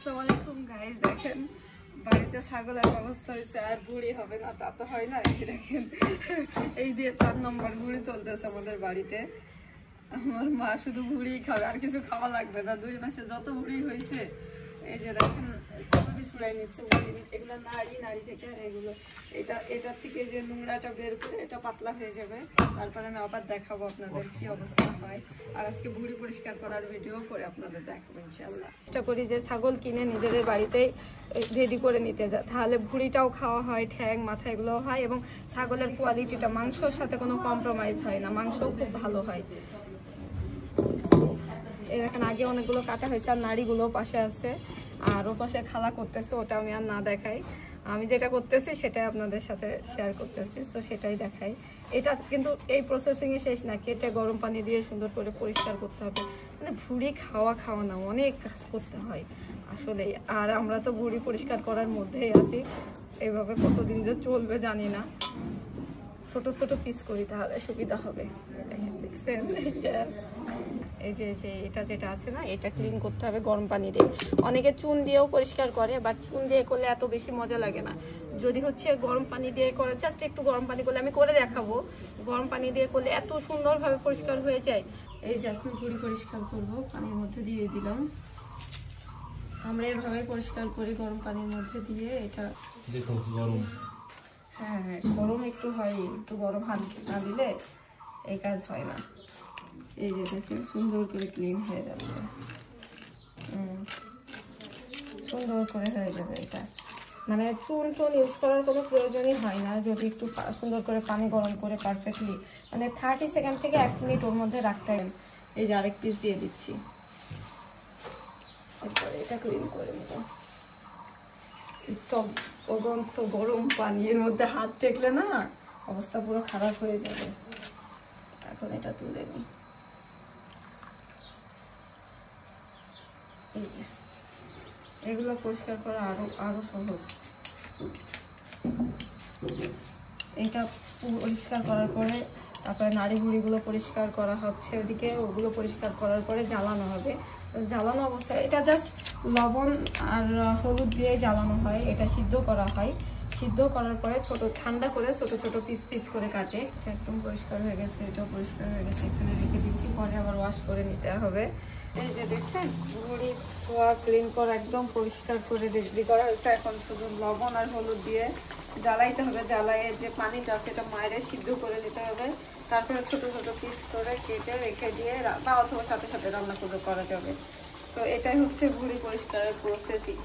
আসসালামু আলাইকুম গাইস, দেখেন বাড়িতে ছাগলের অবস্থা হয়েছে আর বুড়ি হবে না তা তো হয় না। এই দেখেন এই দিয়ে 4 নম্বর বুড়ি চলতেছে আমাদের বাড়িতে। আমার মা শুধু বুড়ি খাবে, আর কিছু খাওয়া লাগবে না। 2 মাসে যত বুড়ি হয়েছে এই যে দেখেন ছুড়াই নিচ্ছে বুড়ি। এগুলো নাড়ি থেকে, আর এগুলো এটা থেকে যে নোংরাটা বের করে এটা পাতলা হয়ে যাবে। তারপরে আমি আবার দেখাবো আপনাদের কি অবস্থা হয়। আর আজকে বুড়ি পরিষ্কার করার ভিডিও করে আপনাদের দেখাবো ইনশাল্লাহ। চেষ্টা করি যে ছাগল কিনে নিজেদের বাড়িতেই রেডি করে নিতে যায়, তাহলে ভুড়িটাও খাওয়া হয়, ঠ্যাং মাথা এগুলোও হয়, এবং ছাগলের কোয়ালিটিটা মাংসর সাথে কোনো কম্প্রোমাইজ হয় না, মাংসও খুব ভালো হয়। এখানে আগে অনেকগুলো কাটা হয়েছে, আর নাড়িগুলো পাশে আছে, আর ও পাশে খালা করতেছে, ওটা আমি আর না দেখাই। আমি যেটা করতেছি সেটাই আপনাদের সাথে শেয়ার করতেছি, তো সেটাই দেখাই। এটা কিন্তু এই প্রসেসিংয়ে শেষ না, কেটে গরম পানি দিয়ে সুন্দর করে পরিষ্কার করতে হবে। মানে ভুড়ি খাওয়া না, অনেক কাজ করতে হয় আসলে। আর আমরা তো ভুড়ি পরিষ্কার করার মধ্যেই আছি, এইভাবে কতদিন যে চলবে জানি না। ছোট ছোট পিস করি তাহলে সুবিধা হবে। দেখছেন এই যে এটা যেটা আছে না, এটা ক্লিন করতে হবে গরম পানি দিয়ে। অনেকে চুন দিয়েও পরিষ্কার করে, বাট চুন দিয়ে করলে এত বেশি মজা লাগে না। যদি হচ্ছে গরম পানি দিয়ে করে, জাস্ট একটু গরম পানি করলে, আমি করে দেখাবো, গরম পানি দিয়ে করলে এত সুন্দরভাবে পরিষ্কার হয়ে যায়। এই যে এখন ভুড়ি পরিষ্কার করব, পানির মধ্যে দিয়ে দিলাম। আমরা এভাবে পরিষ্কার করি গরম পানির মধ্যে দিয়ে। এটা দেখো গরম, হ্যাঁ গরম একটু হয়, একটু গরম হাত না দিলে এই কাজ হয় না। এই যে দেখেন সুন্দর করে ক্লিন হয়ে যাচ্ছে, সুন্দর করে হয়ে যাবে। এটা মানে চুন ইউজ করার কোনো প্রয়োজনই হয় না, যদি একটু সুন্দর করে পানি গরম করে পারফেক্টলি মানে 30 সেকেন্ড থেকে 1 মিনিট ওর মধ্যে রাখতে হবে। এই যে আরেক পিস দিয়ে দিচ্ছি, এরপরে এটা ক্লিন করে নেব। একটু অগন্ত গরম পানির মধ্যে হাত টেকলে না অবস্থা পুরো খারাপ হয়ে যাবে। এখন এটা তুলে নিই। এই যে এগুলো পরিষ্কার করা আরো সহজ। এটা পরিষ্কার করার পরে তারপরে নাড়ি ভুড়িগুলো পরিষ্কার করা হচ্ছে ওদিকে, ওগুলো পরিষ্কার করার পরে জ্বালানো হবে। জ্বালানো অবস্থায় এটা জাস্ট লবণ আর হলুদ দিয়ে জ্বালানো হয়। এটা সিদ্ধ করা হয়, সিদ্ধ করার পরে ঠান্ডা করে ছোট ছোট পিস করে কাটে। এটা একদম পরিষ্কার হয়ে গেছে, এটাও পরিষ্কার হয়ে গেছে, এখানে রেখে দিচ্ছি, পরে আবার ওয়াশ করে নিতে হবে। এই যে দেখছেন ভুড়ি ধোয়া ক্লিন করা একদম পরিষ্কার করে রেডি করা হয়েছে। এখন শুধু লবণ আর হলুদ দিয়ে জ্বালাইতে হবে। জ্বালাইয়ে যে পানিটা সেটা মায়ের সিদ্ধ করে নিতে হবে। তারপরে ছোট ছোট পিস করে কেটে রেখে দিয়ে বা অথবা সাথে সাথে রান্না করা যাবে। তো এটাই হচ্ছে ভুড়ি পরিষ্কারের প্রসেসিং।